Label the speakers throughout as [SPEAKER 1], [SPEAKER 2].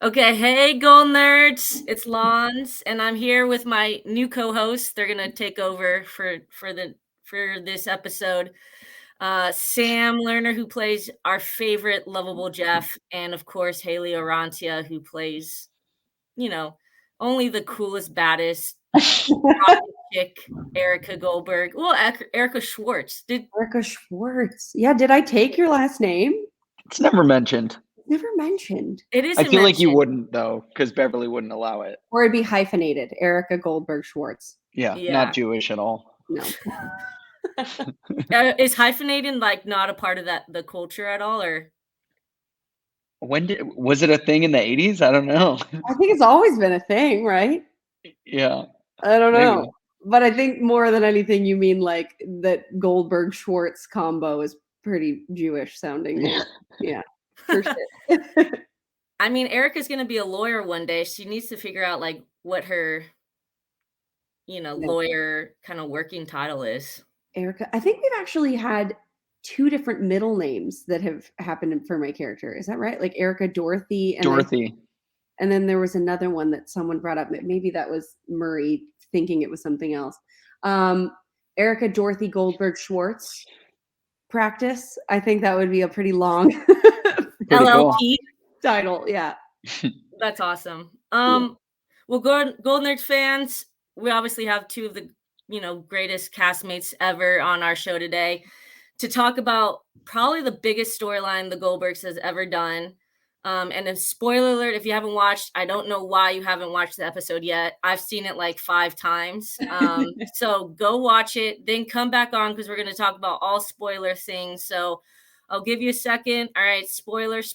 [SPEAKER 1] Okay, hey Goldnerds, it's Lons, and I'm here with my new co-host. They're gonna take over for this episode. Sam Lerner, who plays our favorite lovable Jeff, and of course Hayley Orrantia, who plays, you know, only the coolest, baddest rocket chick, Erica Goldberg. Well, Erica Schwartz.
[SPEAKER 2] Erica Schwartz. Yeah, did I take your last name?
[SPEAKER 3] It's never mentioned.
[SPEAKER 2] Never mentioned.
[SPEAKER 1] It
[SPEAKER 3] I
[SPEAKER 1] isn't
[SPEAKER 3] feel like you
[SPEAKER 1] mentioned.
[SPEAKER 3] wouldn't though, because Beverly wouldn't allow it.
[SPEAKER 2] Or it'd be hyphenated. Erica Goldberg Schwartz.
[SPEAKER 3] Yeah,
[SPEAKER 1] Yeah.
[SPEAKER 3] not Jewish at all.
[SPEAKER 2] No.
[SPEAKER 1] Is hyphenating like not a part of the culture at all, or?
[SPEAKER 3] Was it a thing in the 80s? I don't know.
[SPEAKER 2] I think it's always been a thing, right?
[SPEAKER 3] Yeah.
[SPEAKER 2] I don't know.
[SPEAKER 3] Maybe.
[SPEAKER 2] But I think more than anything, you mean like that Goldberg Schwartz combo is pretty Jewish sounding.
[SPEAKER 3] Yeah.
[SPEAKER 2] Yeah, for sure.
[SPEAKER 1] I mean, Erica's gonna be a lawyer one day. She needs to figure out like what her, lawyer kind of working title is.
[SPEAKER 2] Erica. I think we've actually had 2 different middle names that have happened for my character. Is that right? Like Erica Dorothy and
[SPEAKER 3] Dorothy.
[SPEAKER 2] And then there was another one that someone brought up. Maybe that was Murray thinking it was something else. Erica Dorothy Goldberg Schwartz practice. I think that would be a pretty long
[SPEAKER 1] LLP
[SPEAKER 3] cool.
[SPEAKER 2] title. Yeah.
[SPEAKER 1] That's awesome. Well, Goldnerds fans, we obviously have 2 of the, greatest castmates ever on our show today to talk about probably the biggest storyline the Goldbergs has ever done. And a spoiler alert, if you haven't watched, I don't know why you haven't watched the episode yet. I've seen it like 5 times. So go watch it, then come back on because we're going to talk about all spoiler things. So I'll give you a second. All right, spoilers.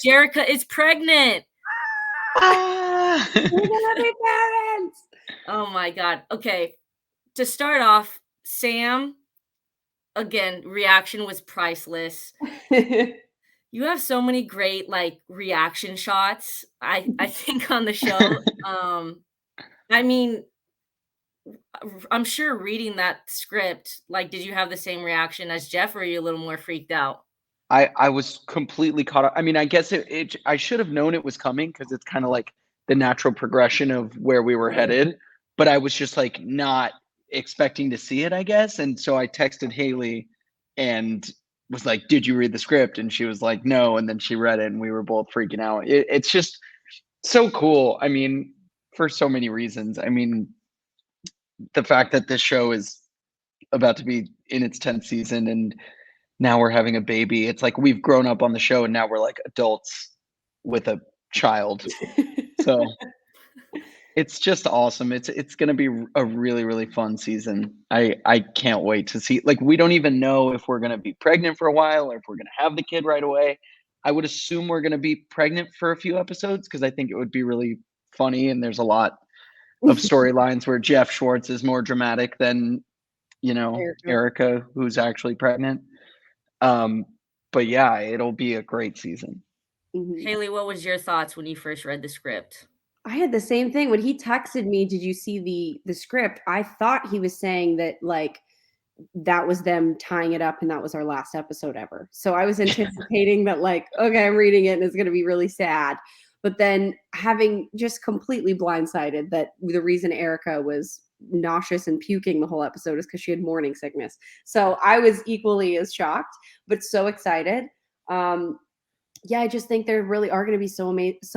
[SPEAKER 1] Gerica is pregnant.
[SPEAKER 2] We're gonna be parents.
[SPEAKER 1] Oh my God. Okay, to start off, Sam, again, reaction was priceless. You have so many great like reaction shots, I think, on the show. I mean, I'm sure reading that script, like, did you have the same reaction as Jeff, or are you a little more freaked out?
[SPEAKER 3] I was completely caught up. I mean, I guess I should have known it was coming because it's kind of like the natural progression of where we were headed. But I was just like not expecting to see it, I guess. And so I texted Hayley and was like, "Did you read the script?" And she was like, "No." And then she read it, and we were both freaking out. It's just so cool. I mean, for so many reasons. I mean, the fact that this show is about to be in its 10th season and now we're having a baby. It's like we've grown up on the show and now we're like adults with a child. So it's just awesome. It's going to be a really, really fun season. I can't wait to see. Like, we don't even know if we're going to be pregnant for a while or if we're going to have the kid right away. I would assume we're going to be pregnant for a few episodes because I think it would be really funny. And there's a lot of storylines where Jeff Schwartz is more dramatic than, Erica, who's actually pregnant. But yeah, it'll be a great season.
[SPEAKER 2] Mm-hmm.
[SPEAKER 1] Hayley, what was your thoughts when you first read the script?
[SPEAKER 2] I had the same thing. When he texted me, "Did you see the script?" I thought he was saying that like that was them tying it up and that was our last episode ever. So I was anticipating that like, okay, I'm reading it and it's going to be really sad. But then having just completely blindsided that the reason Erica was nauseous and puking the whole episode is because she had morning sickness. So I was equally as shocked, but so excited. Yeah, I just think there really are going to be so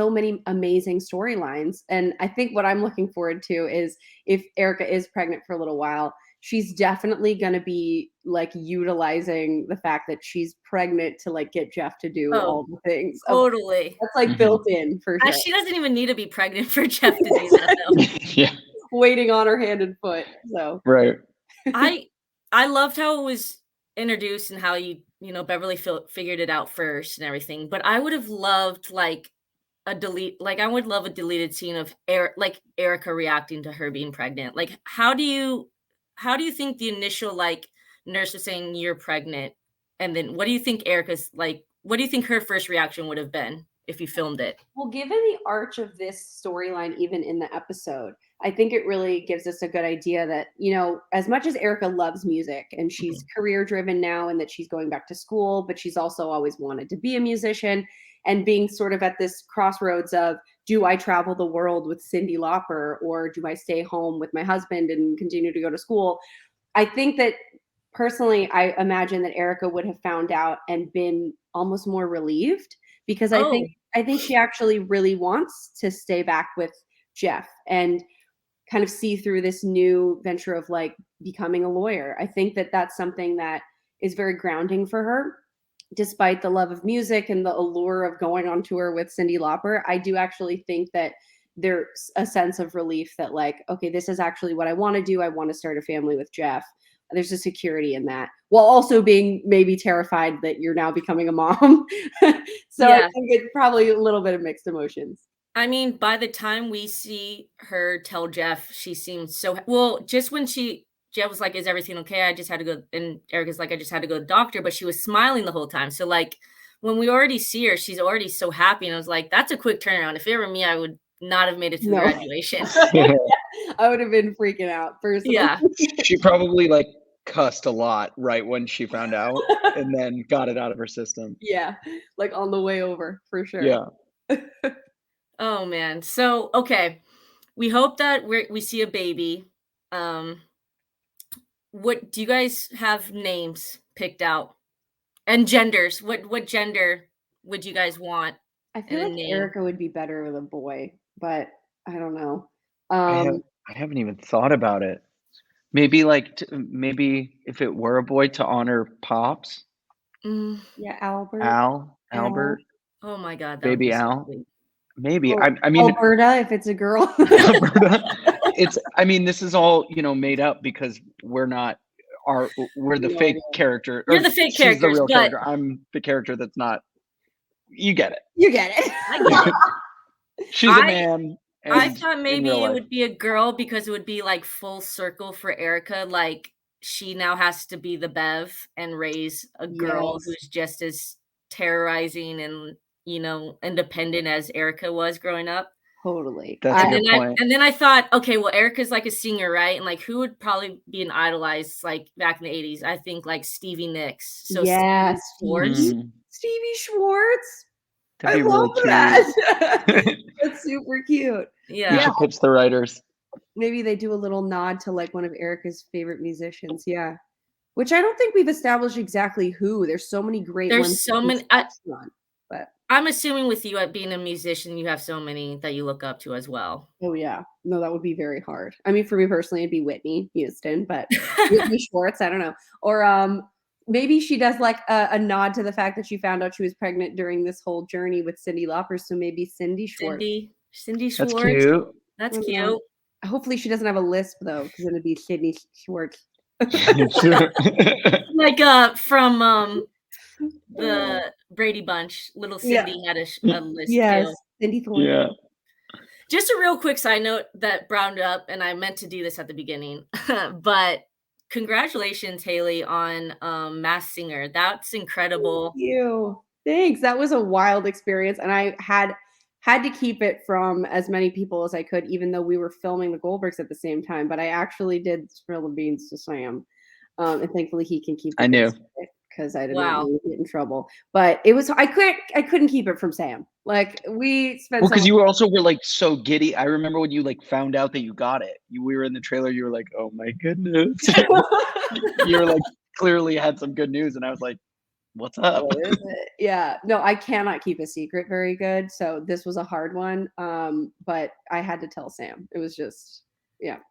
[SPEAKER 2] many amazing storylines. And I think what I'm looking forward to is if Erica is pregnant for a little while, she's definitely going to be like utilizing the fact that she's pregnant to like get Jeff to do all the things.
[SPEAKER 1] Totally.
[SPEAKER 2] That's like built in for sure.
[SPEAKER 1] She doesn't even need to be pregnant for Jeff to do that though.
[SPEAKER 3] Yeah.
[SPEAKER 2] Waiting on her hand and foot. So
[SPEAKER 3] right.
[SPEAKER 1] I loved how it was introduced and how Beverly figured it out first and everything. But I would have loved like I would love a deleted scene of Erica reacting to her being pregnant. Like, how do you think the initial like nurse was saying you're pregnant, and then what do you think Erica's like? What do you think her first reaction would have been if you filmed it?
[SPEAKER 2] Well, given the arch of this storyline, even in the episode, I think it really gives us a good idea that, as much as Erica loves music and she's career driven now and that she's going back to school, but she's also always wanted to be a musician. and being sort of at this crossroads of, do I travel the world with Cyndi Lauper, or do I stay home with my husband and continue to go to school? I think that personally, I imagine that Erica would have found out and been almost more relieved, because I think she actually really wants to stay back with Jeff and kind of see through this new venture of like becoming a lawyer. I think that that's something that is very grounding for her. Despite the love of music and the allure of going on tour with Cyndi Lauper, I do actually think that there's a sense of relief that like, okay, this is actually what I want to do. I want to start a family with Jeff. There's a security in that, while also being maybe terrified that you're now becoming a mom. So I think it's probably a little bit of mixed emotions.
[SPEAKER 1] I mean, by the time we see her tell Jeff, she seems so well. Just when Jeff was like, "Is everything okay?" I just had to go, and Erica's like, "I just had to go to the doctor," but she was smiling the whole time. So like, when we already see her, she's already so happy, and I was like, "That's a quick turnaround." If it were me, I would not have made it to the graduation.
[SPEAKER 2] I would have been freaking out personally.
[SPEAKER 1] Yeah,
[SPEAKER 3] she probably like cussed a lot right when she found out, and then got it out of her system.
[SPEAKER 2] Yeah, like on the way over for sure.
[SPEAKER 3] Yeah.
[SPEAKER 1] Oh man. So okay, we hope that we see a baby. What do you guys have names picked out, and genders? What gender would you guys want?
[SPEAKER 2] I feel like
[SPEAKER 1] name?
[SPEAKER 2] Erica would be better with a boy, but I don't know.
[SPEAKER 3] I haven't even thought about it. Maybe like maybe if it were a boy, to honor Pops.
[SPEAKER 2] Yeah, Albert.
[SPEAKER 3] Albert.
[SPEAKER 1] Oh my God, that
[SPEAKER 3] Baby
[SPEAKER 1] would be so
[SPEAKER 3] Al.
[SPEAKER 1] sweet.
[SPEAKER 3] Maybe. I mean,
[SPEAKER 2] Alberta, if it's a girl.
[SPEAKER 3] Alberta. I mean, this is all, made up because we're the fake character.
[SPEAKER 1] You're the fake character.
[SPEAKER 3] She's the real character. I'm the character that's not. You get it.
[SPEAKER 2] You get it.
[SPEAKER 1] I get it.
[SPEAKER 3] She's a man.
[SPEAKER 1] I thought maybe it would be a girl because it would be like full circle for Erica. Like she now has to be the Bev and raise a girl who's just as terrorizing and independent as Erica was growing up.
[SPEAKER 2] Totally.
[SPEAKER 3] That's a good point.
[SPEAKER 1] And then I thought, okay, well, Erica's like a singer, right? And like, who would probably be an idolized like back in the 80s? I think like Stevie Nicks. So
[SPEAKER 2] yes,
[SPEAKER 1] Stevie
[SPEAKER 2] Schwartz.
[SPEAKER 3] That'd be
[SPEAKER 2] love
[SPEAKER 3] really
[SPEAKER 2] that. That's super cute.
[SPEAKER 1] Yeah.
[SPEAKER 3] You should pitch the writers.
[SPEAKER 2] Maybe they do a little nod to like one of Erica's favorite musicians. Yeah. Which I don't think we've established exactly who. There's so many great ones.
[SPEAKER 1] There's so many.
[SPEAKER 2] But
[SPEAKER 1] I'm assuming with you at being a musician, you have so many that you look up to as well.
[SPEAKER 2] Oh yeah. No, that would be very hard. I mean, for me personally, it'd be Whitney Houston, but Whitney Schwartz, I don't know. Or maybe she does like a nod to the fact that she found out she was pregnant during this whole journey with Cyndi Lauper. So maybe Cyndi Schwartz.
[SPEAKER 1] Cindy Schwartz.
[SPEAKER 3] That's cute.
[SPEAKER 1] That's cute.
[SPEAKER 2] Hopefully she doesn't have a lisp though, because then it'd be Cyndi Schwartz.
[SPEAKER 1] Like from the Brady Bunch, little Cindy had a list too.
[SPEAKER 2] Cindy Thorne.
[SPEAKER 3] Yeah.
[SPEAKER 1] Just a real quick side note that browned up, and I meant to do this at the beginning, but congratulations, Hayley, on Masked Singer. That's incredible.
[SPEAKER 2] Thank you. Thanks. That was a wild experience, and I had to keep it from as many people as I could, even though we were filming the Goldbergs at the same time. But I actually did spill the beans to Sam, and thankfully he can keep it.
[SPEAKER 3] I knew.
[SPEAKER 2] Because I didn't want to get in trouble. But it was I couldn't keep it from Sam. Like we spent
[SPEAKER 3] because you were like so giddy. I remember when you like found out that you got it. We were in the trailer, you were like, oh my goodness. You were like clearly had some good news, and I was like, what's up?
[SPEAKER 2] What is it? Yeah. No, I cannot keep a secret very good. So this was a hard one. But I had to tell Sam. It was just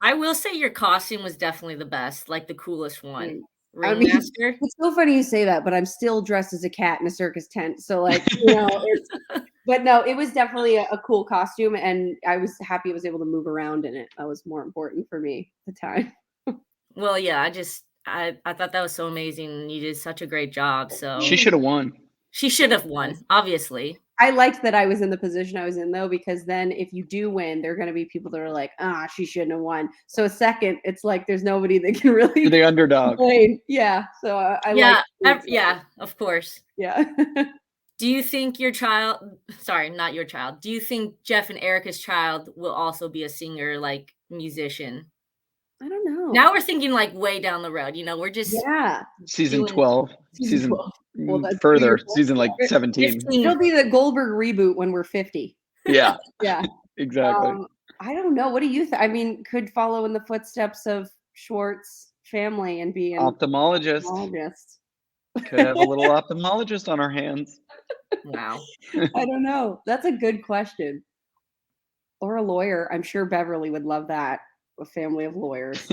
[SPEAKER 1] I will say your costume was definitely the best, like the coolest one.
[SPEAKER 2] Ringmaster. It's so funny you say that, but I'm still dressed as a cat in a circus tent. So like, but no, it was definitely a cool costume, and I was happy I was able to move around in it. That was more important for me at the time.
[SPEAKER 1] Well, yeah, I thought that was so amazing, and you did such a great job. So
[SPEAKER 3] she should have won.
[SPEAKER 1] She should have won, obviously.
[SPEAKER 2] I liked that I was in the position I was in, though, because then if you do win, there are going to be people that are like, she shouldn't have won. So second, it's like there's nobody that can really.
[SPEAKER 3] You're the underdog.
[SPEAKER 2] Complain. Yeah. So
[SPEAKER 1] yeah, of course.
[SPEAKER 2] Yeah.
[SPEAKER 1] Do you think not your child, do you think Jeff and Erica's child will also be a singer, like musician?
[SPEAKER 2] I don't know.
[SPEAKER 1] Now we're thinking like way down the road. We're just
[SPEAKER 3] Season
[SPEAKER 1] doing
[SPEAKER 3] 12.
[SPEAKER 2] Season 12. Well, that's 2
[SPEAKER 3] further.
[SPEAKER 2] years old.
[SPEAKER 3] Season like 17.
[SPEAKER 1] 15.
[SPEAKER 2] It'll be the Goldberg reboot when we're 50.
[SPEAKER 3] Yeah.
[SPEAKER 2] Yeah.
[SPEAKER 3] Exactly.
[SPEAKER 2] I don't know. What do you think? I mean, could follow in the footsteps of Schwartz family and be an
[SPEAKER 3] ophthalmologist. Could have a little ophthalmologist on our hands.
[SPEAKER 1] Wow.
[SPEAKER 2] I don't know. That's a good question. Or a lawyer. I'm sure Beverly would love that. A family of lawyers.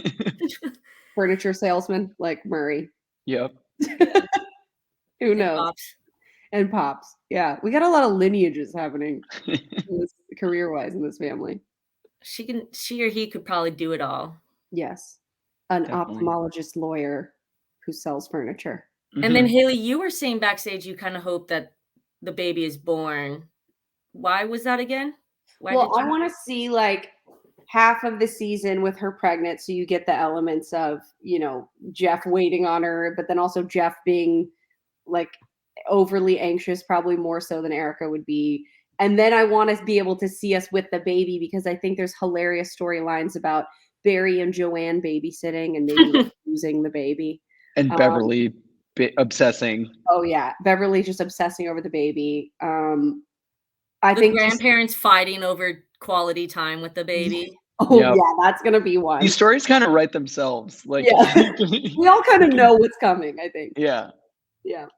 [SPEAKER 2] Furniture salesman like Murray.
[SPEAKER 3] Yep.
[SPEAKER 2] Who knows? And Pops. Yeah. We got a lot of lineages happening career-wise in this family.
[SPEAKER 1] She or he could probably do it all.
[SPEAKER 2] Yes. An
[SPEAKER 3] Definitely.
[SPEAKER 2] ophthalmologist lawyer who sells furniture.
[SPEAKER 1] And then Hayley, you were saying backstage you kind of hope that the baby is born. Why was that again?
[SPEAKER 2] I want to see like half of the season with her pregnant, so you get the elements of, Jeff waiting on her, but then also Jeff being like overly anxious, probably more so than Erica would be. And then I want to be able to see us with the baby, because I think there's hilarious storylines about Barry and Joanne babysitting and maybe losing the baby.
[SPEAKER 3] And Beverly obsessing.
[SPEAKER 2] Oh yeah, Beverly just obsessing over the baby.
[SPEAKER 1] I think grandparents fighting over quality time with the baby.
[SPEAKER 2] Oh yeah, that's gonna be one.
[SPEAKER 3] These stories kind of write themselves. Like
[SPEAKER 2] we all kind of know what's coming, I think.
[SPEAKER 3] Yeah,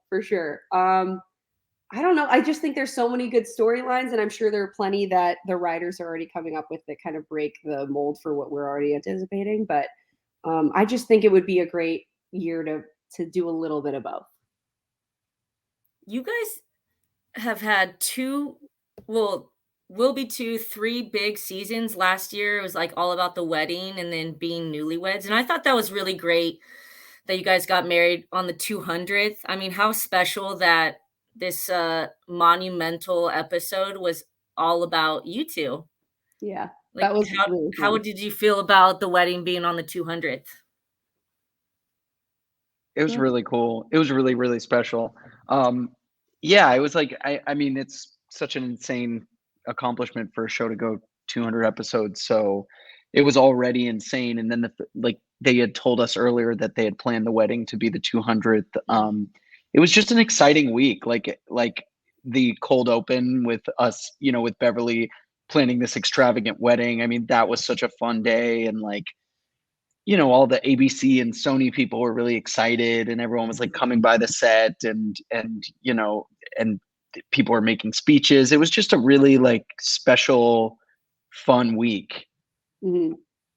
[SPEAKER 2] for sure. I don't know. I just think there's so many good storylines, and I'm sure there are plenty that the writers are already coming up with that kind of break the mold for what we're already anticipating. But I just think it would be a great year to do a little bit of both.
[SPEAKER 1] You guys have had will be 3 big seasons. Last year it was like all about the wedding and then being newlyweds, and I thought that was really great that you guys got married on the 200th. I mean, how special that this monumental episode was all about you two.
[SPEAKER 2] Yeah,
[SPEAKER 1] like,
[SPEAKER 2] that was really fun.
[SPEAKER 1] How did you feel about the wedding being on the 200th?
[SPEAKER 3] It was really cool. It was really, really special. Yeah, it was like, I mean, it's such an insane accomplishment for a show to go 200 episodes. So it was already insane. And then they had told us earlier that they had planned the wedding to be the 200th. It was just an exciting week. Like the cold open with us, with Beverly planning this extravagant wedding. I mean, that was such a fun day. And all the ABC and Sony people were really excited, and everyone was like coming by the set and people were making speeches. It was just a really like special, fun week.
[SPEAKER 2] Mm-hmm.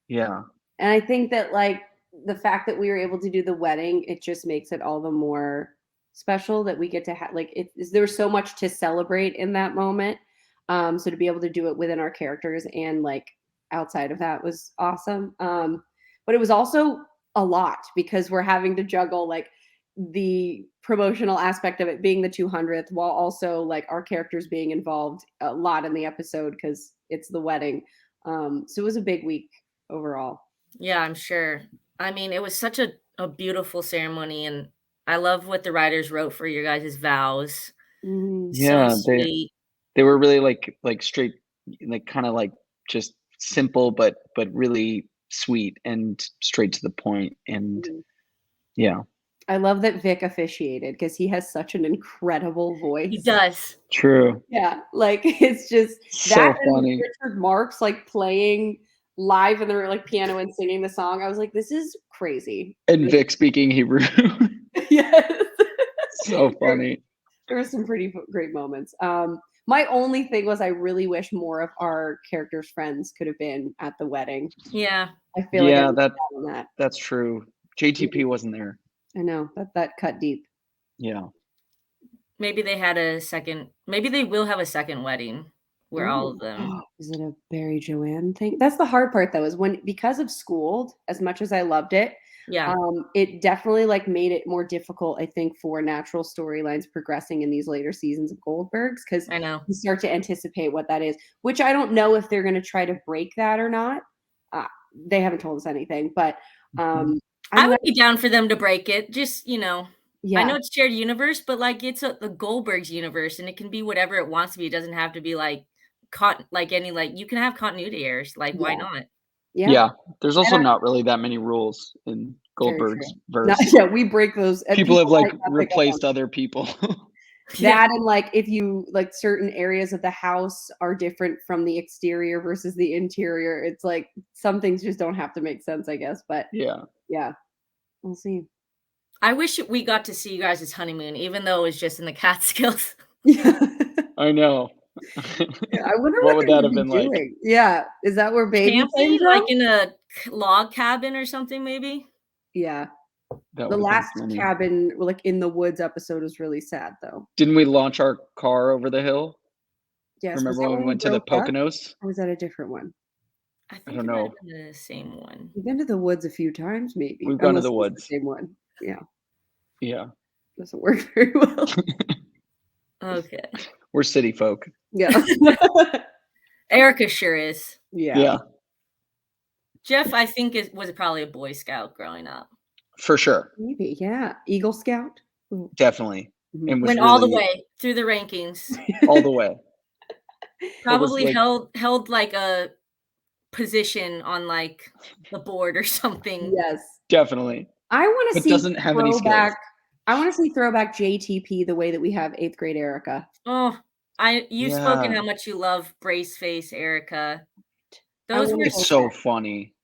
[SPEAKER 3] Yeah.
[SPEAKER 2] And I think that like the fact that we were able to do the wedding, it just makes it all the more special that we get to have, like, there's so much to celebrate in that moment. So to be able to do it within our characters and like outside of that was awesome. But it was also a lot because we're having to juggle like the promotional aspect of it being the 200th while also like our characters being involved a lot in the episode because it's the wedding. So it was a big week overall.
[SPEAKER 1] Yeah, I'm sure. I mean, it was such a beautiful ceremony, and I love what the writers wrote for your guys' vows.
[SPEAKER 3] Yeah,
[SPEAKER 1] so sweet.
[SPEAKER 3] They were really like straight, like kind of like just simple, but really sweet and straight to the point. And yeah,
[SPEAKER 2] I love that Vic officiated because he has such an incredible voice.
[SPEAKER 1] He does.
[SPEAKER 3] True.
[SPEAKER 2] Yeah, like it's just
[SPEAKER 3] so
[SPEAKER 2] that
[SPEAKER 3] funny.
[SPEAKER 2] And Richard Marx like playing live in the like piano and singing the song. I was like, this is crazy.
[SPEAKER 3] And Vic speaking Hebrew.
[SPEAKER 2] Yes.
[SPEAKER 3] So funny.
[SPEAKER 2] There were some pretty great moments. My only thing was I really wish more of our characters' friends could have been at the wedding.
[SPEAKER 1] Yeah.
[SPEAKER 2] I feel like
[SPEAKER 3] that's true. JTP wasn't there.
[SPEAKER 2] I know that cut deep.
[SPEAKER 3] Yeah.
[SPEAKER 1] Maybe they had a second. Maybe they will have a second wedding where all of them.
[SPEAKER 2] Is it a Barry Joanne thing? That's the hard part though, is because of Schooled, as much as I loved it,
[SPEAKER 1] yeah,
[SPEAKER 2] it definitely like made it more difficult, I think, for natural storylines progressing in these later seasons of Goldbergs, because
[SPEAKER 1] I know
[SPEAKER 2] you start to anticipate what that is, which I don't know if they're going to try to break that or not. They haven't told us anything, but
[SPEAKER 1] I would be down for them to break it. Just,
[SPEAKER 2] yeah.
[SPEAKER 1] I know it's shared universe, but like it's the Goldbergs universe, and it can be whatever it wants to be. It doesn't have to be like you can have continuity errors. Like, why not?
[SPEAKER 3] Yeah. There's also
[SPEAKER 2] And
[SPEAKER 3] not really that many rules in
[SPEAKER 2] very
[SPEAKER 3] Goldberg's
[SPEAKER 2] true.
[SPEAKER 3] verse.
[SPEAKER 2] Yeah, we break those, and
[SPEAKER 3] People have like
[SPEAKER 2] might not pick up on
[SPEAKER 3] replaced other people.
[SPEAKER 2] that, and like if you like certain areas of the house are different from the exterior versus the interior, it's like some things just don't have to make sense, I guess. But
[SPEAKER 3] Yeah.
[SPEAKER 2] yeah, we'll see.
[SPEAKER 1] I wish we got to see you guys' honeymoon, even though it was just in the Catskills.
[SPEAKER 2] Yeah.
[SPEAKER 3] I know.
[SPEAKER 2] Yeah, I wonder
[SPEAKER 3] What
[SPEAKER 2] what
[SPEAKER 3] would
[SPEAKER 2] they
[SPEAKER 3] that
[SPEAKER 2] would
[SPEAKER 3] have
[SPEAKER 2] be
[SPEAKER 3] been like?
[SPEAKER 2] doing. Yeah, is that where baby came
[SPEAKER 1] Camping,
[SPEAKER 2] from?
[SPEAKER 1] like in a log cabin or something, maybe?
[SPEAKER 2] Yeah,
[SPEAKER 3] That
[SPEAKER 2] the
[SPEAKER 3] would have been
[SPEAKER 2] last
[SPEAKER 3] funny.
[SPEAKER 2] cabin, like in the woods episode, was really sad though.
[SPEAKER 3] Didn't we launch our car over the hill?
[SPEAKER 2] Yes, was
[SPEAKER 3] Remember
[SPEAKER 2] that
[SPEAKER 3] when we
[SPEAKER 2] when we
[SPEAKER 3] went to the
[SPEAKER 2] broke up,
[SPEAKER 3] Poconos?
[SPEAKER 2] or was that a different one?
[SPEAKER 1] I
[SPEAKER 3] I
[SPEAKER 1] think
[SPEAKER 3] don't
[SPEAKER 1] it might
[SPEAKER 3] know.
[SPEAKER 1] have been the same one.
[SPEAKER 2] We've been to the woods a few times, maybe,
[SPEAKER 3] We've gone to
[SPEAKER 2] unless
[SPEAKER 3] the
[SPEAKER 2] it was the
[SPEAKER 3] woods.
[SPEAKER 2] same one. Yeah,
[SPEAKER 3] Yeah.
[SPEAKER 2] doesn't work very well.
[SPEAKER 1] Okay.
[SPEAKER 3] We're city folk.
[SPEAKER 2] Yeah.
[SPEAKER 1] Erica sure is.
[SPEAKER 2] Yeah.
[SPEAKER 3] Yeah,
[SPEAKER 1] Jeff, I think, was probably a Boy Scout growing up.
[SPEAKER 3] for sure.
[SPEAKER 2] Maybe, yeah. Eagle Scout. Ooh.
[SPEAKER 3] Definitely.
[SPEAKER 2] Mhm.
[SPEAKER 3] And was
[SPEAKER 1] Went all the
[SPEAKER 3] really
[SPEAKER 1] way through the rankings.
[SPEAKER 3] all the way.
[SPEAKER 1] Probably
[SPEAKER 3] like-
[SPEAKER 1] held like a position on like the board or something.
[SPEAKER 2] Yes.
[SPEAKER 3] Definitely.
[SPEAKER 2] I want to
[SPEAKER 3] But
[SPEAKER 2] see
[SPEAKER 3] doesn't have any skills.
[SPEAKER 2] throwback. I want to see throwback JTP the way that we have 8th grade Erica.
[SPEAKER 1] Oh, you've
[SPEAKER 3] Yeah.
[SPEAKER 1] spoken how much you love brace face Erica. Those were
[SPEAKER 3] It's so funny.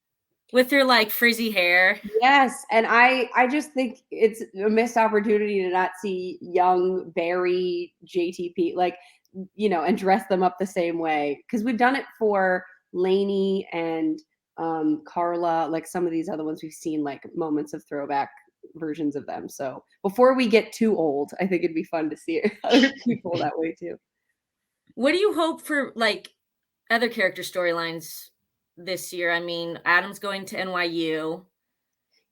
[SPEAKER 1] with her like frizzy hair.
[SPEAKER 2] Yes, and I just think it's a missed opportunity to not see young Barry JTP, like, you know, and dress them up the same way, because we've done it for Lainey and Carla, like some of these other ones we've seen like moments of throwback versions of them. So before we get too old, I think it'd be fun to see other people that way too.
[SPEAKER 1] What do you hope for like other character storylines this year? I mean, Adam's going to NYU.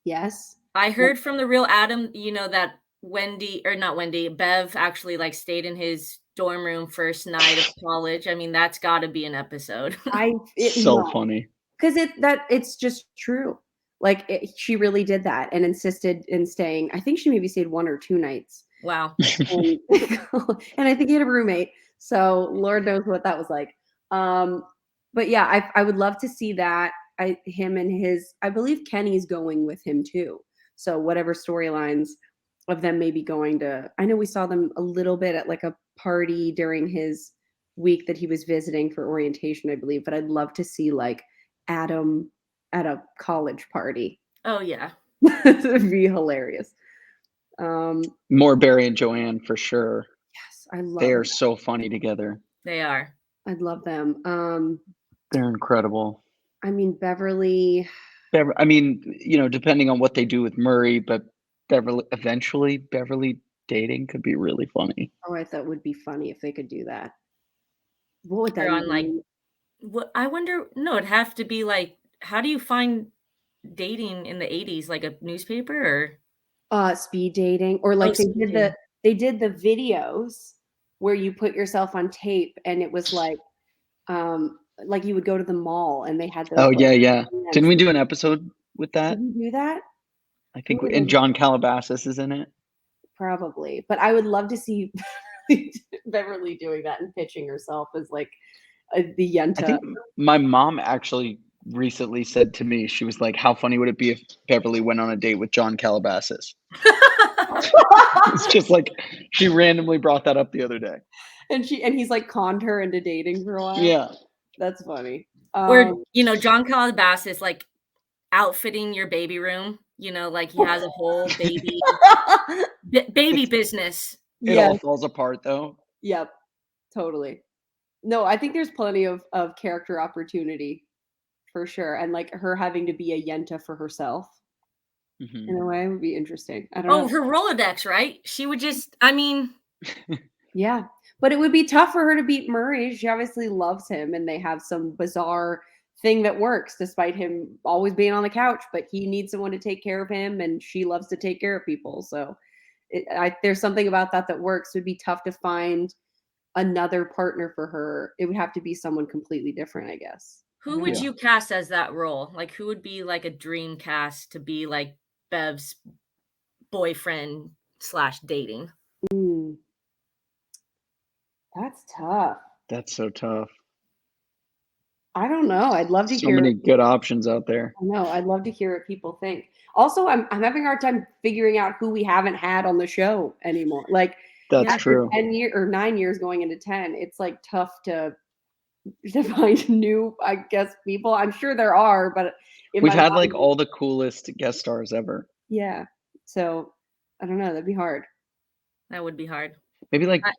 [SPEAKER 2] Yes.
[SPEAKER 1] I heard from the real Adam, you know, that Bev actually like stayed in his dorm room first night of college. I mean, that's got to be an episode.
[SPEAKER 3] So funny.
[SPEAKER 2] Because it's just true. Like she really did that and insisted in staying. I think she maybe stayed 1 or 2 nights.
[SPEAKER 1] Wow.
[SPEAKER 2] And, and I think he had a roommate. So Lord knows what that was like. But yeah, I would love to see that. Him and his, I believe Kenny's going with him too. So whatever storylines of them maybe going to, I know we saw them a little bit at like a party during his week that he was visiting for orientation, I believe. But I'd love to see like Adam at a college party.
[SPEAKER 1] Oh yeah.
[SPEAKER 2] It'd be hilarious.
[SPEAKER 3] More Barry and Joanne for sure.
[SPEAKER 2] Yes, I love
[SPEAKER 3] They are
[SPEAKER 2] them.
[SPEAKER 3] so funny together.
[SPEAKER 1] They are.
[SPEAKER 2] I'd love them.
[SPEAKER 3] They're incredible.
[SPEAKER 2] I mean, Beverly.
[SPEAKER 3] I mean, you know, depending on what they do with Murray, but Beverly dating could be really funny.
[SPEAKER 2] Oh, I thought would be funny if they could do that. What would that
[SPEAKER 1] They're on like
[SPEAKER 2] mean?
[SPEAKER 1] what I wonder, no, it'd have to be like, how do you find dating in the 80s? Like a newspaper or
[SPEAKER 2] Speed dating, or like
[SPEAKER 1] speed dating.
[SPEAKER 2] they did the videos where you put yourself on tape, and it was like you would go to the mall and they had those.
[SPEAKER 3] Oh
[SPEAKER 2] like,
[SPEAKER 3] yeah.
[SPEAKER 2] bands.
[SPEAKER 3] Didn't we do an episode with that?
[SPEAKER 2] Did we do that?
[SPEAKER 3] I think and John Calabasas is in it.
[SPEAKER 2] Probably, but I would love to see Beverly doing that and pitching herself as like the Yenta.
[SPEAKER 3] I think my mom actually recently said to me, she was like, how funny would it be if Beverly went on a date with John Calabasas? It's just like she randomly brought that up the other day.
[SPEAKER 2] And he's like conned her into dating for a while.
[SPEAKER 3] Yeah.
[SPEAKER 2] That's funny.
[SPEAKER 1] Or, you know, John Calabasas like outfitting your baby room, you know, like he has a whole baby business.
[SPEAKER 3] It all falls apart though.
[SPEAKER 2] Yep. Totally. No, I think there's plenty of character opportunity for sure. And like her having to be a Yenta for herself in a way would be interesting. I don't know.
[SPEAKER 1] Oh, her Rolodex, right? She would just, I mean.
[SPEAKER 2] Yeah. But it would be tough for her to beat Murray. She obviously loves him and they have some bizarre thing that works despite him always being on the couch, but he needs someone to take care of him and she loves to take care of people. So there's something about that works. It would be tough to find another partner for her. It would have to be someone completely different, I guess.
[SPEAKER 1] Who would you cast as that role? Like who would be like a dream cast to be like Bev's boyfriend / dating?
[SPEAKER 2] That's tough.
[SPEAKER 3] That's so tough.
[SPEAKER 2] I don't know. I'd love to
[SPEAKER 3] So
[SPEAKER 2] hear.
[SPEAKER 3] many good options out there.
[SPEAKER 2] I know. I'd love to hear what people think. Also, I'm having a hard time figuring out who we haven't had on the show anymore. Like
[SPEAKER 3] That's
[SPEAKER 1] Yeah.
[SPEAKER 2] after
[SPEAKER 3] true.
[SPEAKER 2] 10 years or 9 years going into 10, it's like tough to find new, I guess, people. I'm sure there are, but in
[SPEAKER 3] We've
[SPEAKER 2] my
[SPEAKER 3] had like
[SPEAKER 2] mind,
[SPEAKER 3] all the coolest guest stars ever.
[SPEAKER 2] yeah. So I don't know. That'd be hard.
[SPEAKER 1] That would be hard.
[SPEAKER 3] Maybe like
[SPEAKER 1] I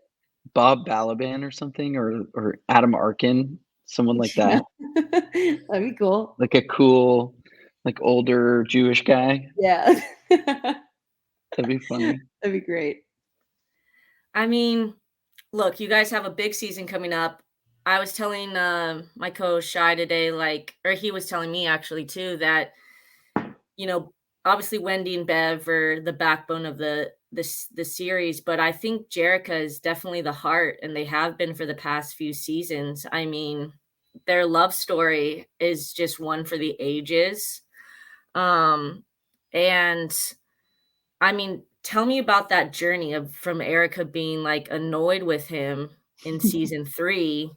[SPEAKER 3] Bob Balaban or something, or Adam Arkin, someone like
[SPEAKER 2] Yeah.
[SPEAKER 3] that.
[SPEAKER 2] That'd be cool.
[SPEAKER 3] Like a cool, like older Jewish guy.
[SPEAKER 2] Yeah.
[SPEAKER 3] That'd be funny.
[SPEAKER 2] That'd be great.
[SPEAKER 1] I mean, look, you guys have a big season coming up. I was telling my co-host Shy today, like, or he was telling me actually too, that you know, obviously Wendy and Bev are the backbone of the series, but I think Jerica is definitely the heart, and they have been for the past few seasons. I mean, their love story is just one for the ages. Um, and I mean, tell me about that journey of from Erica being like annoyed with him in season 3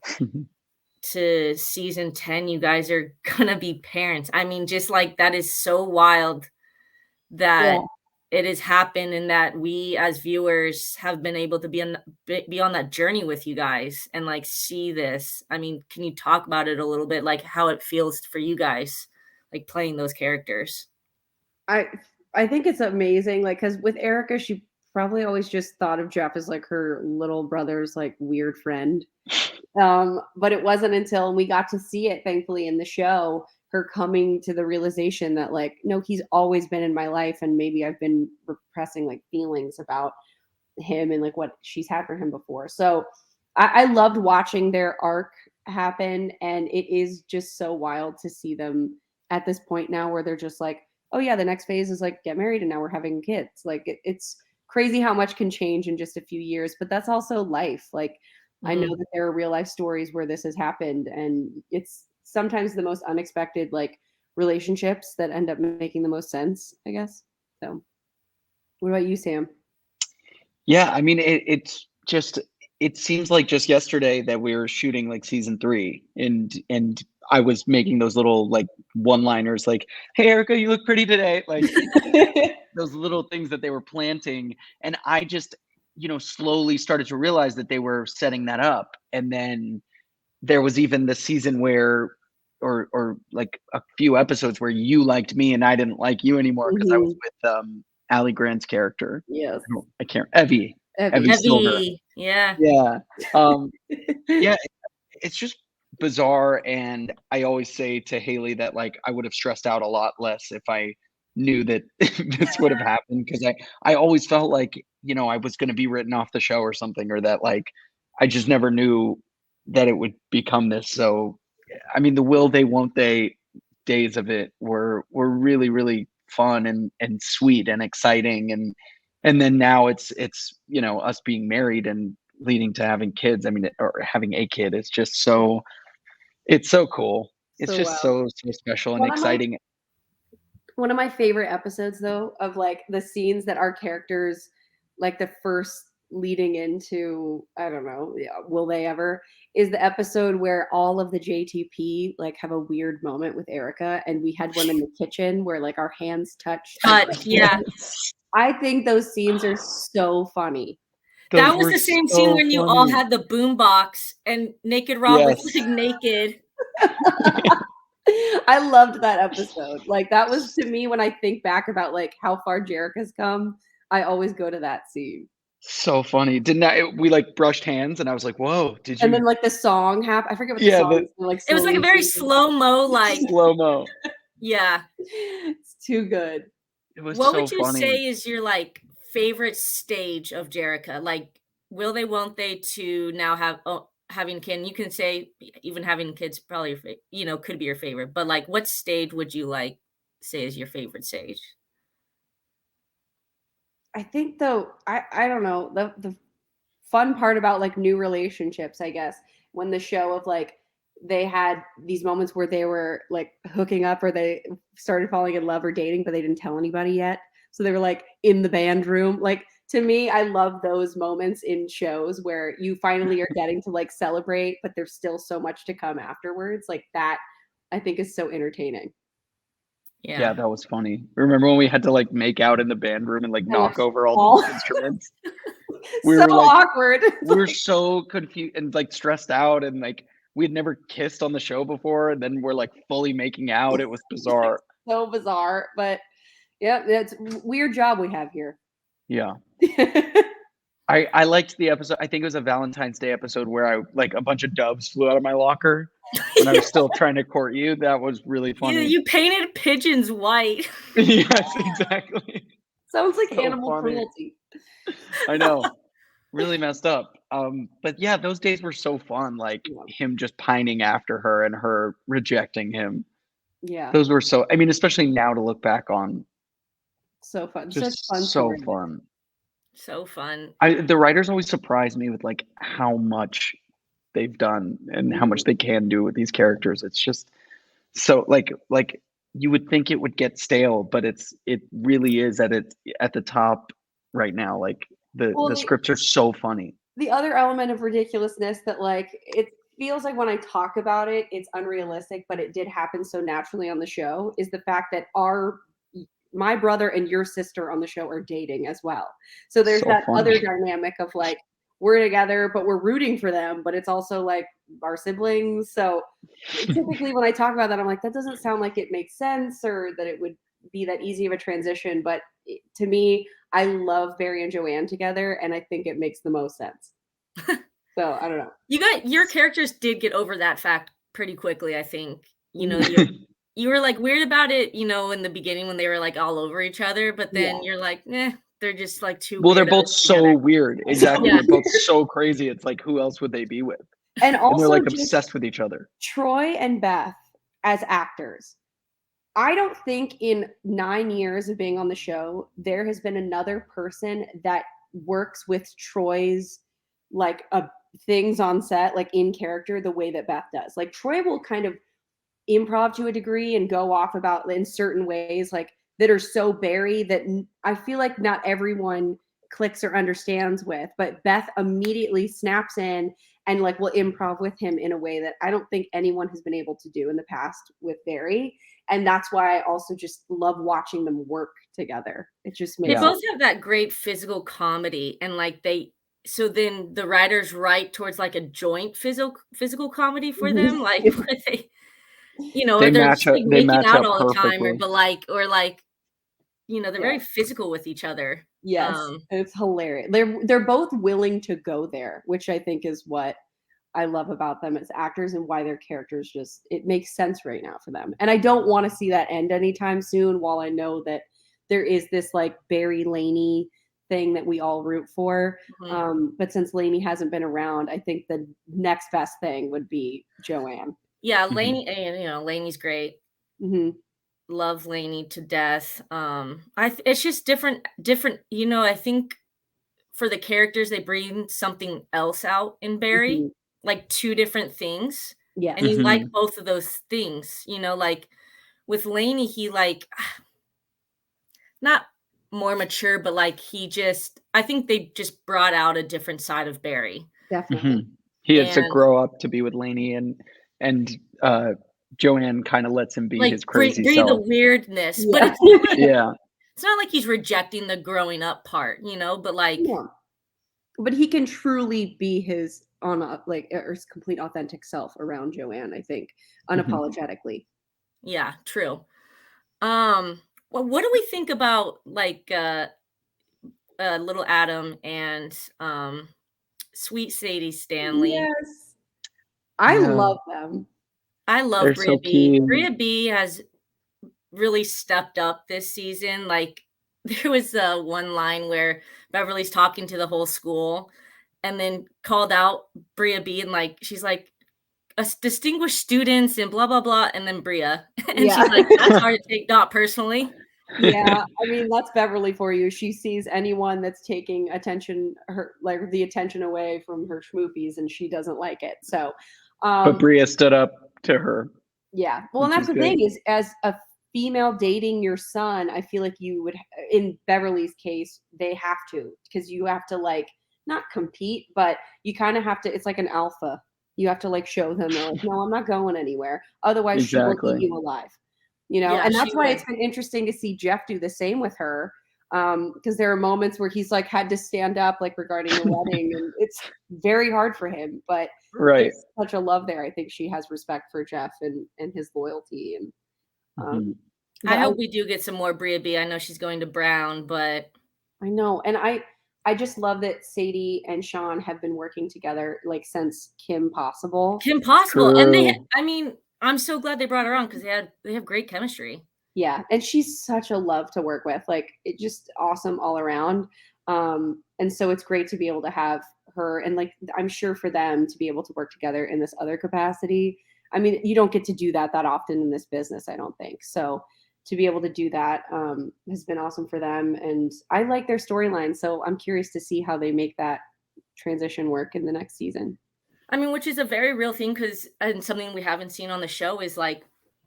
[SPEAKER 1] to season 10. You guys are gonna be parents. I mean, just like that is so wild
[SPEAKER 2] Yeah.
[SPEAKER 1] that it has happened and that we as viewers have been able to be on that journey with you guys and like see this. I mean, can you talk about it a little bit, like how it feels for you guys, like playing those characters?
[SPEAKER 2] I I think it's amazing. Like, because with Erica, she probably always just thought of Jeff as like her little brother's like weird friend. But it wasn't until we got to see it, thankfully, in the show, her coming to the realization that like, no, he's always been in my life, and maybe I've been repressing like feelings about him and like what she's had for him before. So I loved watching their arc happen, and it is just so wild to see them at this point now where they're just like, oh yeah, the next phase is like get married and now we're having kids. Like it's crazy how much can change in just a few years, but that's also life. Like I know
[SPEAKER 1] Mhm.
[SPEAKER 2] that there are real life stories where this has happened, and it's sometimes the most unexpected like relationships that end up making the most sense, I guess. So what about you, Sam?
[SPEAKER 3] Yeah, I mean, it's just it seems like just yesterday that we were shooting like season 3, and I was making those little like one-liners like, "Hey, Erica, you look pretty today." Like those little things that they were planting, and I just, slowly started to realize that they were setting that up. And then there was even the season where or like a few episodes where you liked me and I didn't like you anymore because I was
[SPEAKER 2] Mhm.
[SPEAKER 3] with Ali Grant's character.
[SPEAKER 2] Yes.
[SPEAKER 3] I can't Evie. Evie
[SPEAKER 2] Evie.
[SPEAKER 3] Silver.
[SPEAKER 1] Heavy. Yeah.
[SPEAKER 3] Yeah. Um, yeah, it's just bizarre, and I always say to Hayley that, like, I would have stressed out a lot less if I knew that this would have happened, 'cause I always felt like, I was gonna be written off the show or something, or that, like, I just never knew that it would become this. So, I mean, the will they, won't they days of it were really, really fun and sweet and exciting, and then now it's, us being married and leading to having kids. I mean, or having a kid. It's so cool. It's
[SPEAKER 2] So
[SPEAKER 3] just
[SPEAKER 2] wow.
[SPEAKER 3] so special and
[SPEAKER 2] One of my
[SPEAKER 3] exciting.
[SPEAKER 2] one of my favorite episodes though of like the scenes that our characters like the first leading into, I don't know, yeah, will they ever, is the episode where all of the JTP like have a weird moment with Erica, and we had one in the kitchen where like our hands touched.
[SPEAKER 1] Touch. Yeah.
[SPEAKER 2] I think those scenes are so funny.
[SPEAKER 1] That
[SPEAKER 3] Those
[SPEAKER 1] was
[SPEAKER 3] were
[SPEAKER 1] the same scene
[SPEAKER 3] so
[SPEAKER 1] when you all
[SPEAKER 3] funny.
[SPEAKER 1] had the boom box and Naked Rob was
[SPEAKER 3] Yes.
[SPEAKER 1] like naked.
[SPEAKER 2] I loved that episode. Like that was to me when I think back about like how far Jerica's come, I always go to that scene.
[SPEAKER 3] So funny. Didn't I we, like, brushed hands, and I was like, "Whoa, did
[SPEAKER 2] And
[SPEAKER 3] you?"
[SPEAKER 2] then like the song I forget what the
[SPEAKER 3] Yeah,
[SPEAKER 2] song
[SPEAKER 3] the
[SPEAKER 2] is. They're, like
[SPEAKER 1] It was like a
[SPEAKER 2] slowly
[SPEAKER 1] very
[SPEAKER 2] sinking.
[SPEAKER 1] slow-mo, like,
[SPEAKER 3] slow-mo.
[SPEAKER 1] yeah.
[SPEAKER 2] It's too good.
[SPEAKER 3] It was
[SPEAKER 1] What
[SPEAKER 3] so
[SPEAKER 1] would you
[SPEAKER 3] funny.
[SPEAKER 1] say is your like favorite stage of Jerica? Like, will they, won't they to now have having kid? You can say even having kids probably could be your favorite, but like what stage would you like say is your favorite stage?
[SPEAKER 2] I think though, I don't know, the fun part about like new relationships, I guess, when the show of like they had these moments where they were like hooking up or they started falling in love or dating, but they didn't tell anybody yet. So they were like in the band room. Like, to me, I love those moments in shows where you finally are getting to like celebrate, but there's still so much to come afterwards. Like that, I think is so entertaining.
[SPEAKER 3] Yeah, that was funny. Remember when we had to like make out in the band room and like knock over all the instruments? We
[SPEAKER 2] so
[SPEAKER 3] were like
[SPEAKER 2] awkward.
[SPEAKER 3] we were so confused and like stressed out, and like we had never kissed on the show before, and then we're like fully making out. It was bizarre.
[SPEAKER 2] So bizarre, but yeah, it's a weird job we have here.
[SPEAKER 3] Yeah. I liked the episode. I think it was a Valentine's Day episode where I like a bunch of doves flew out of my locker when I was still trying to court you. That was really funny.
[SPEAKER 1] You painted pigeons white.
[SPEAKER 3] Yes, exactly.
[SPEAKER 2] Sounds like
[SPEAKER 3] So
[SPEAKER 2] animal
[SPEAKER 3] funny.
[SPEAKER 2] cruelty.
[SPEAKER 3] I know. Really messed up. But yeah, those days were so fun. Like him just pining after her and her rejecting him.
[SPEAKER 2] Yeah.
[SPEAKER 3] Those were so, I mean, especially now to look back on.
[SPEAKER 2] So fun.
[SPEAKER 3] Just
[SPEAKER 2] Such fun.
[SPEAKER 3] so fun.
[SPEAKER 1] So fun.
[SPEAKER 3] The writers always surprise me with like how much they've done and how much they can do with these characters. It's just so like you would think it would get stale, but it really is at the top right now. Like the scripts are so funny.
[SPEAKER 2] The other element of ridiculousness that like it feels like when I talk about it, it's unrealistic, but it did happen so naturally on the show, is the fact that my brother and your sister on the show are dating as well. So there's so that funny other dynamic of like, we're together, but we're rooting for them, but it's also like our siblings. So typically when I talk about that, I'm like, that doesn't sound like it makes sense or that it would be that easy of a transition. But to me, I love Barry and Joanne together, and I think it makes the most sense. So I don't know.
[SPEAKER 1] Your characters did get over that fact pretty quickly, I think. You know, you were like weird about it, you know, in the beginning when they were like all over each other, but then you're like, they're just like too.
[SPEAKER 3] Well, they're both so weird. Exactly. They're both so crazy. It's like, who else would they be with?
[SPEAKER 2] And also,
[SPEAKER 3] they're like obsessed with each other.
[SPEAKER 2] Troy and Beth as actors. I don't think in 9 years of being on the show, there has been another person that works with Troy's like things on set, like in character, the way that Beth does. Like Troy will kind of improv to a degree and go off about in certain ways like that are so Barry that I feel like not everyone clicks or understands with, but Beth immediately snaps in and like will improv with him in a way that I don't think anyone has been able to do in the past with Barry. And that's why I also just love watching them work together. It just makes
[SPEAKER 1] they both have that great physical comedy, and like so then the writers write towards like a joint physical comedy for them, like where they, you know,
[SPEAKER 3] they
[SPEAKER 1] or they're
[SPEAKER 3] match
[SPEAKER 1] just like
[SPEAKER 3] up, they
[SPEAKER 1] making
[SPEAKER 3] match
[SPEAKER 1] out
[SPEAKER 3] up
[SPEAKER 1] all the time,
[SPEAKER 3] perfectly.
[SPEAKER 1] or like, you know, they're very physical with each other.
[SPEAKER 2] Yes, it's hilarious. They're both willing to go there, which I think is what I love about them as actors and why their characters it makes sense right now for them. And I don't want to see that end anytime soon, while I know that there is this like Barry Laney thing that we all root for. But since Laney hasn't been around, I think the next best thing would be Joanne.
[SPEAKER 1] Yeah, Laney, and you know, Laney's great. Love Laney to death. It's just different, you know, I think for the characters, they bring something else out in Barry, like two different things.
[SPEAKER 2] Yeah.
[SPEAKER 1] And you like both of those things, you know, like with Laney, he like, not more mature, but like I think they just brought out a different side of Barry.
[SPEAKER 2] Definitely.
[SPEAKER 3] He has to grow up to be with Laney, and Joanne kind of lets him be like, his crazy self.
[SPEAKER 1] The weirdness, but it's it's not like he's rejecting the growing up part, you know, but like,
[SPEAKER 2] but he can truly be his his complete authentic self around Joanne, I think, unapologetically.
[SPEAKER 1] Yeah, true. Well, what do we think about like little Adam and sweet Sadie Stanley?
[SPEAKER 2] Yes, I love them.
[SPEAKER 1] I love Bria B. Bria B has really stepped up this season. Like there was one line where Beverly's talking to the whole school and then called out Bria B, and like she's like, distinguished students and blah blah blah, and then Bria, and she's like, that's hard to take, not personally.
[SPEAKER 2] Yeah, I mean, that's Beverly for you. She sees anyone that's taking the attention away from her schmoofies, and she doesn't like it. So
[SPEAKER 3] but Bria stood up to her.
[SPEAKER 2] Yeah, well, and that's the thing is, as a female dating your son, I feel like you would, in Beverly's case, they have to, because you have to like not compete, but you kind of have to. It's like an alpha. You have to like show them that like, no, I'm not going anywhere. Otherwise, she will
[SPEAKER 3] Exactly.
[SPEAKER 2] eat you alive. You know,
[SPEAKER 1] Yeah,
[SPEAKER 2] and
[SPEAKER 1] she
[SPEAKER 2] that's why
[SPEAKER 1] would.
[SPEAKER 2] it's been interesting to see Jeff do the same with her. Because there are moments where he's like had to stand up like regarding the wedding, and it's very hard for him. But
[SPEAKER 3] Right.
[SPEAKER 2] there's such a love there. I think she has respect for Jeff and his loyalty. And
[SPEAKER 3] Mhm.
[SPEAKER 1] I hope we do get some more Bria B. I know she's going to Brown, but
[SPEAKER 2] I know, and I just love that Sadie and Sean have been working together like since Kim Possible.
[SPEAKER 1] Kim Possible, and
[SPEAKER 3] True.
[SPEAKER 1] I mean, I'm so glad they brought her on because they have great chemistry.
[SPEAKER 2] Yeah, and she's such a love to work with. Like, it just awesome all around. And so it's great to be able to have her, and like I'm sure for them to be able to work together in this other capacity. I mean, you don't get to do that often in this business, I don't think. So to be able to do that has been awesome for them, and I like their storyline. So I'm curious to see how they make that transition work in the next season.
[SPEAKER 1] I mean, which is a very real thing because, and something we haven't seen on the show is like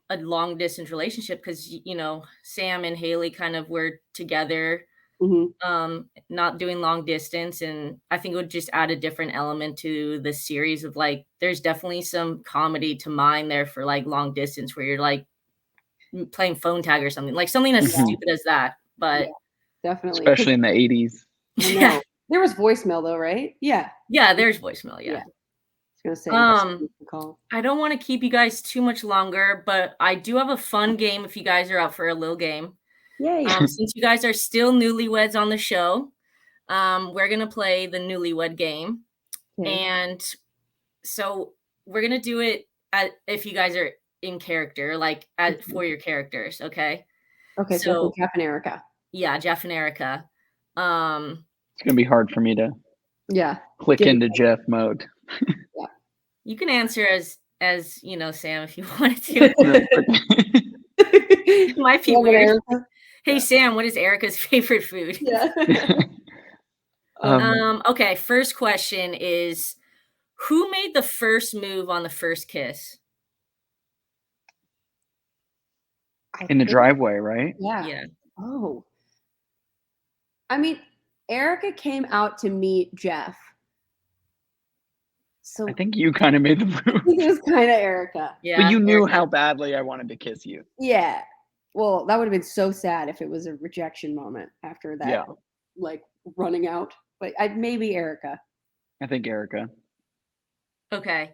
[SPEAKER 1] a long distance relationship because, you know, Sam and Hayley kind of were together, not doing long distance. And I think it would just add a different element to the series of like, there's definitely some comedy to mine there for like long distance where you're like playing phone tag or something, like something as stupid as that. But
[SPEAKER 2] definitely.
[SPEAKER 3] Especially in the 80s.
[SPEAKER 2] I know. There was voicemail though, right? Yeah.
[SPEAKER 1] Yeah, there's voicemail. Yeah.
[SPEAKER 2] I was gonna say,
[SPEAKER 1] I don't want to keep you guys too much longer, but I do have a fun game if you guys are up for a little game.
[SPEAKER 2] Yay.
[SPEAKER 1] Since you guys are still newlyweds on the show, we're gonna play the newlywed game. And so we're gonna do it if you guys are in character, like for your characters, okay?
[SPEAKER 2] Okay, so Jeff and Erica.
[SPEAKER 1] Yeah, Jeff and Erica.
[SPEAKER 3] It's gonna be hard for me to click into Jeff mode.
[SPEAKER 2] Yeah.
[SPEAKER 1] You can answer as you know, Sam, if you wanted to. It might be weird. Hey, Sam, what is Erica's favorite food?
[SPEAKER 2] Yeah.
[SPEAKER 1] Okay, first question is, who made the first move on the first kiss?
[SPEAKER 3] In the driveway, right?
[SPEAKER 2] Yeah. Oh. I mean, Erica came out to meet Jeff. So
[SPEAKER 3] I think you kind of made the move.
[SPEAKER 2] I think it was kind of Erica.
[SPEAKER 1] Yeah.
[SPEAKER 3] But you knew how badly I wanted to kiss you.
[SPEAKER 2] Yeah. Well, that would have been so sad if it was a rejection moment after that, like running out. But maybe Erica.
[SPEAKER 3] I think Erica.
[SPEAKER 1] Okay.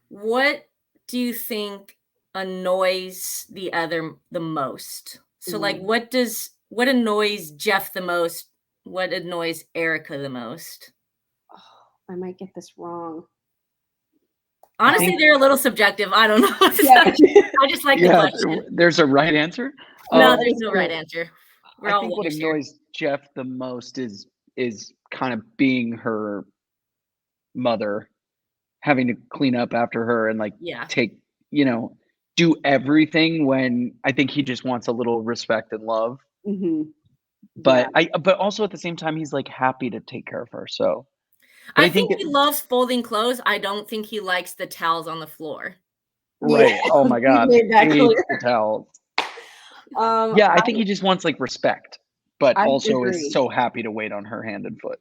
[SPEAKER 1] What do you think annoys the other the most? So like what annoys Jeff the most? What annoys Erica the most?
[SPEAKER 2] Oh, I might get this wrong.
[SPEAKER 1] Honestly, they're a little subjective. I don't know what to tell you. I just like the question.
[SPEAKER 3] There's a right answer?
[SPEAKER 1] No, there's no right answer.
[SPEAKER 3] I think what annoys Jeff the most is kind of being her mother, having to clean up after her and like take, do everything when I think he just wants a little respect and love. But but also at the same time, he's like happy to take care of her. So
[SPEAKER 1] I think he loves folding clothes. I don't think he likes the towels on the floor.
[SPEAKER 3] Right. Oh my God. The towels. I think he just wants like respect, but also is so happy to wait on her hand and foot.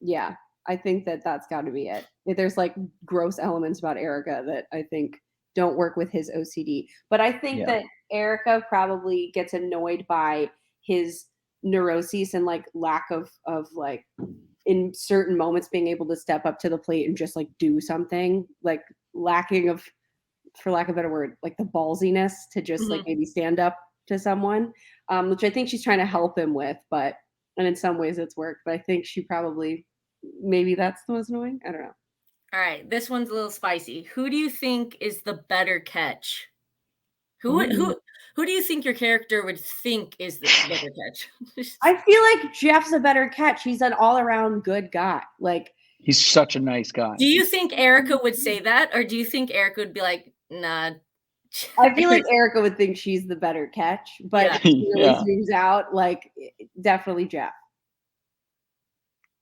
[SPEAKER 2] Yeah, I think that's got to be it. There's like gross elements about Erica that I think don't work with his OCD. But I think that Erica probably gets annoyed by his neuroses and like lack of like in certain moments being able to step up to the plate and just like do something, like lacking of, for lack of a better word, like the ballsiness to just like maybe stand up to someone, which I think she's trying to help him with, and in some ways it's worked, but I think she probably, maybe that's the most annoying. I don't know.
[SPEAKER 1] All right, this one's a little spicy. Who do you think is the better catch? Who do you think your character would think is the better catch?
[SPEAKER 2] I feel like Jeff's a better catch. He's an all-around good guy. Like,
[SPEAKER 3] he's such a nice guy.
[SPEAKER 1] Do you think Erica would say that, or do you think Erica would be like, nah?
[SPEAKER 2] I feel like Erica would think she's the better catch, but he really zooms out, like definitely Jeff.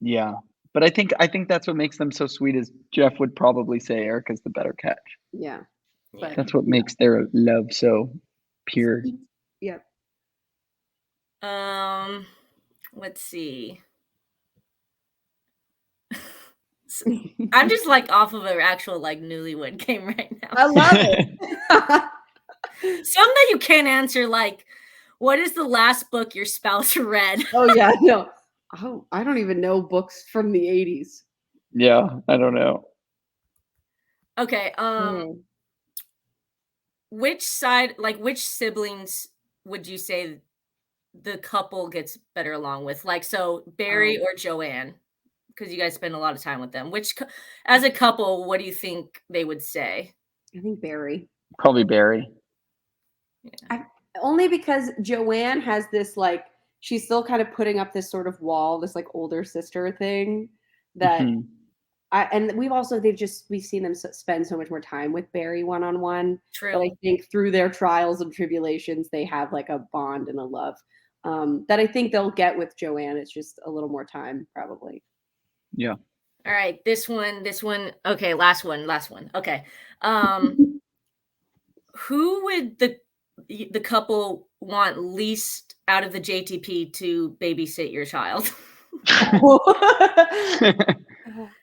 [SPEAKER 3] Yeah. But I think that's what makes them so sweet is Jeff would probably say Erica's the better catch.
[SPEAKER 2] Yeah.
[SPEAKER 3] But that's what makes their love so pure.
[SPEAKER 2] Yep.
[SPEAKER 1] Let's see. I'm just like off of an actual like newlywed game right now.
[SPEAKER 2] I love it.
[SPEAKER 1] Some that you can't answer, like, what is the last book your spouse read?
[SPEAKER 2] Oh yeah, no. Oh, I don't even know books from the 80s.
[SPEAKER 3] Yeah, I don't know.
[SPEAKER 1] Okay, which siblings would you say the couple gets better along with? Like, so Barry or Joanne, because you guys spend a lot of time with them. As a couple, what do you think they would say?
[SPEAKER 2] I think Barry.
[SPEAKER 3] Probably Barry.
[SPEAKER 2] Yeah. Only because Joanne has this like she's still kind of putting up this sort of wall, this like older sister thing that and we've seen them spend so much more time with Barry one-on-one.
[SPEAKER 1] True.
[SPEAKER 2] But I think through their trials and tribulations, they have like a bond and a love that I think they'll get with Joanne. It's just a little more time, probably.
[SPEAKER 3] Yeah.
[SPEAKER 1] All right, this one. Okay, last one. Okay. Who would the couple want least out of the JTP to babysit your child?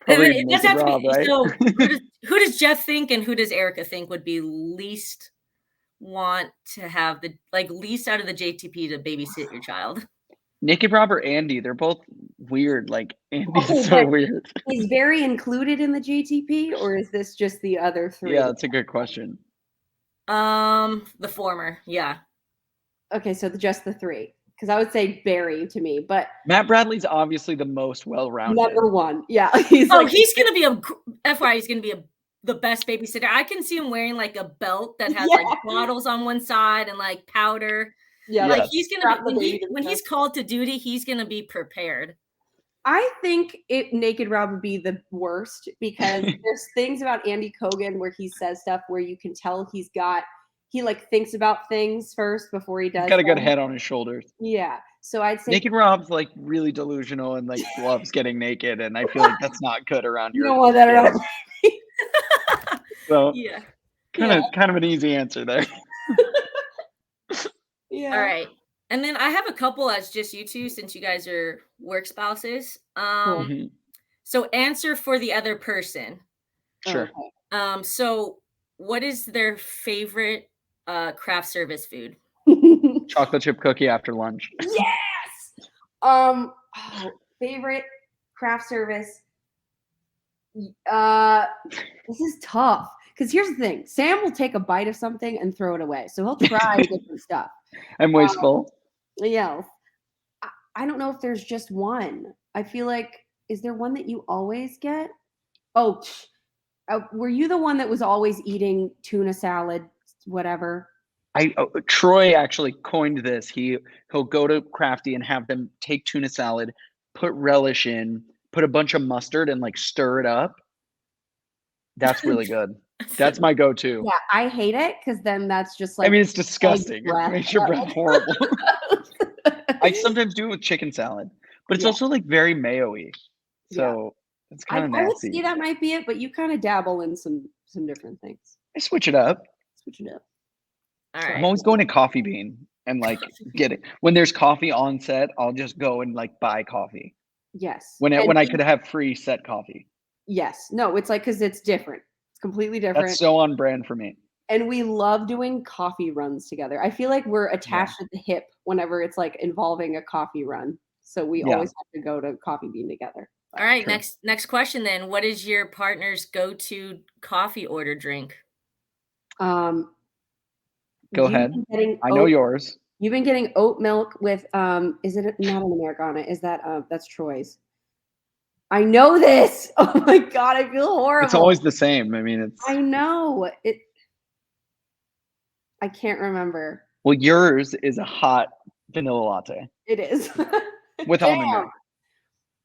[SPEAKER 3] Probably
[SPEAKER 1] That's have to
[SPEAKER 3] Rob,
[SPEAKER 1] be,
[SPEAKER 3] right?
[SPEAKER 1] so who does Jeff think and who does Erica think would be least want to have the least out of the JTP to babysit your child?
[SPEAKER 3] Naked Rob or Andy, they're both weird. Like Andy's
[SPEAKER 2] Okay,
[SPEAKER 3] so weird.
[SPEAKER 2] Is Barry included in the JTP or is this just the other three?
[SPEAKER 3] Yeah, that's a good question.
[SPEAKER 1] The former, yeah.
[SPEAKER 2] Okay, so just the three. Because I would say Barry to me, but
[SPEAKER 3] Matt Bradley's obviously the most well-rounded.
[SPEAKER 2] number one. Yeah. He's
[SPEAKER 1] gonna be FYI, he's gonna be the best babysitter. I can see him wearing like a belt that has like bottles on one side and like powder.
[SPEAKER 2] Yeah,
[SPEAKER 1] like he's gonna be when he's called to duty, he's gonna be prepared.
[SPEAKER 2] I think Naked Rob would be the worst because there's things about Andy Cogan where he says stuff where you can tell he like thinks about things first before he does.
[SPEAKER 3] He's got a good head on his shoulders.
[SPEAKER 2] Yeah. So I'd say
[SPEAKER 3] Naked Rob's like really delusional and like loves getting naked, and I feel like that's not good around
[SPEAKER 2] you don't want that around me.
[SPEAKER 3] So
[SPEAKER 1] yeah.
[SPEAKER 3] Kind of an easy answer there.
[SPEAKER 2] Yeah.
[SPEAKER 1] All right. And then I have a couple as just you two since you guys are work spouses. So answer for the other person.
[SPEAKER 3] Sure.
[SPEAKER 1] So what is their favorite craft service food?
[SPEAKER 3] Chocolate chip cookie after lunch.
[SPEAKER 2] Yes. Favorite craft service. This is tough because here's the thing: Sam will take a bite of something and throw it away, so he'll try different stuff.
[SPEAKER 3] I'm wasteful.
[SPEAKER 2] Yeah. I don't know if there's just one. I feel like, is there one that you always get? Oh, were you the one that was always eating tuna salad, whatever?
[SPEAKER 3] Troy actually coined this. He'll go to Crafty and have them take tuna salad, put relish in, put a bunch of mustard and like stir it up. That's really good. That's my go-to.
[SPEAKER 2] Yeah, I hate it because then that's just like.
[SPEAKER 3] I mean, it's disgusting. It makes your breath horrible. I sometimes do it with chicken salad, but it's also like very mayo-y. So it's kind of nasty.
[SPEAKER 2] I would say that might be it, but you kind of dabble in some different things.
[SPEAKER 3] I switch it up.
[SPEAKER 1] All right.
[SPEAKER 3] I'm always going to Coffee Bean and like get it. When there's coffee on set, I'll just go and like buy coffee.
[SPEAKER 2] Yes.
[SPEAKER 3] When I could have free set coffee.
[SPEAKER 2] Yes. No, it's like because it's different. It's completely different.
[SPEAKER 3] That's so on brand for me.
[SPEAKER 2] And we love doing coffee runs together. I feel like we're attached at the hip whenever it's like involving a coffee run. So we always have to go to Coffee Bean together.
[SPEAKER 1] All right. True. Next question then. What is your partner's go-to coffee order drink?
[SPEAKER 3] Go ahead. I know yours.
[SPEAKER 2] You've been getting oat milk with is it not an Americana? Is that that's Troy's? I know this. Oh my god, I feel horrible.
[SPEAKER 3] It's always the same. I mean, it's.
[SPEAKER 2] I know it. I can't remember.
[SPEAKER 3] Well, yours is a hot vanilla latte.
[SPEAKER 2] It is.
[SPEAKER 3] With almond milk.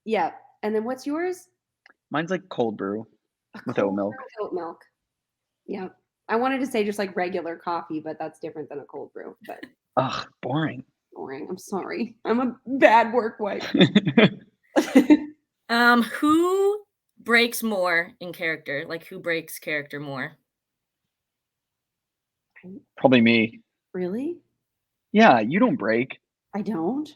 [SPEAKER 2] Yeah, and then what's yours?
[SPEAKER 3] Mine's like cold brew with oat milk.
[SPEAKER 2] Oat milk. Yeah, I wanted to say just like regular coffee, but that's different than a cold brew. But
[SPEAKER 3] ugh, boring.
[SPEAKER 2] Boring. I'm sorry. I'm a bad work wife.
[SPEAKER 1] Who breaks more in character? Like who breaks character more?
[SPEAKER 3] Probably me.
[SPEAKER 2] Really?
[SPEAKER 3] Yeah, you don't break.
[SPEAKER 2] I don't.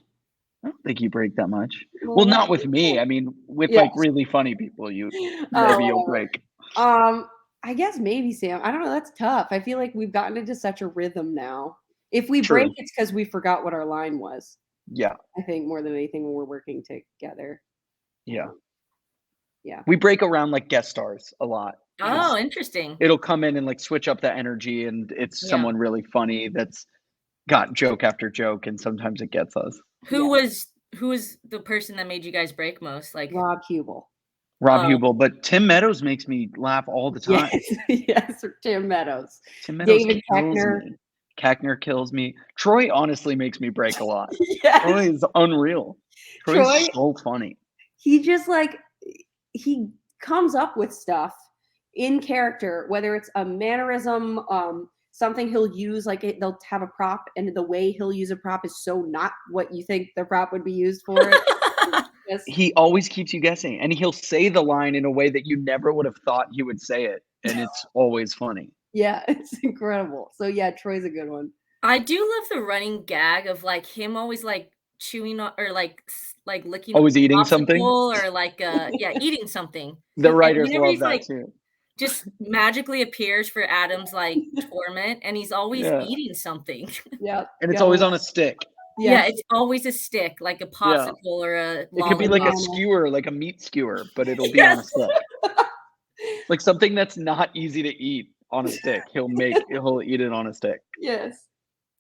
[SPEAKER 3] I don't think you break that much.
[SPEAKER 2] Well,
[SPEAKER 3] Well,
[SPEAKER 2] that's
[SPEAKER 3] not with me. I mean, with
[SPEAKER 2] Yes.
[SPEAKER 3] like really funny people, maybe you'll
[SPEAKER 2] whatever.
[SPEAKER 3] break.
[SPEAKER 2] I guess maybe Sam. I don't know. That's tough. I feel like we've gotten into such a rhythm now. If we break,
[SPEAKER 3] True.
[SPEAKER 2] it's because we forgot what our line was.
[SPEAKER 3] Yeah,
[SPEAKER 2] I think more than anything when we're working together.
[SPEAKER 3] yeah.
[SPEAKER 2] Yeah.
[SPEAKER 3] We break around like guest stars a lot.
[SPEAKER 1] Oh, interesting.
[SPEAKER 3] It'll come in and like switch up the energy, and it's
[SPEAKER 1] Yeah.
[SPEAKER 3] someone really funny that's got joke after joke, and sometimes it gets us.
[SPEAKER 1] Who was the person that made you guys break most? Like
[SPEAKER 2] Rob Hubel.
[SPEAKER 3] Rob Hubel, but Tim Meadows makes me laugh all the time.
[SPEAKER 2] Yes, Tim Meadows.
[SPEAKER 3] Tim Meadows
[SPEAKER 2] David
[SPEAKER 3] kills
[SPEAKER 2] Koechner.
[SPEAKER 3] me. Koechner kills me. Troy honestly makes me break a lot.
[SPEAKER 2] Yes.
[SPEAKER 3] Troy is unreal. Troy's so funny.
[SPEAKER 2] He just like he comes up with stuff in character, whether it's a mannerism, something he'll use, like they'll have a prop, and the way he'll use a prop is so not what you think the prop would be used for.
[SPEAKER 3] He always keeps you guessing, and he'll say the line in a way that you never would have thought he would say it, and it's always funny.
[SPEAKER 2] Yeah, it's incredible. So yeah, Troy's a good one.
[SPEAKER 1] I do love the running gag of like him always like chewing on, or like licking
[SPEAKER 3] Always
[SPEAKER 1] a
[SPEAKER 3] eating something?
[SPEAKER 1] popsicle, or like eating something.
[SPEAKER 3] The
[SPEAKER 1] And
[SPEAKER 3] writers
[SPEAKER 1] whenever
[SPEAKER 3] love
[SPEAKER 1] he's,
[SPEAKER 3] that
[SPEAKER 1] like,
[SPEAKER 3] too.
[SPEAKER 1] just magically appears for Adam's like torment, and he's always
[SPEAKER 3] Yeah.
[SPEAKER 1] eating something.
[SPEAKER 2] Yeah.
[SPEAKER 3] And it's always on a stick.
[SPEAKER 1] Yeah, it's always a stick, like a popsicle or a
[SPEAKER 3] It could be like a
[SPEAKER 2] lollipop.
[SPEAKER 3] skewer, like a meat skewer, but it'll be on a stick. Like something that's not easy to eat on a stick. He'll eat it on a stick.
[SPEAKER 2] Yes.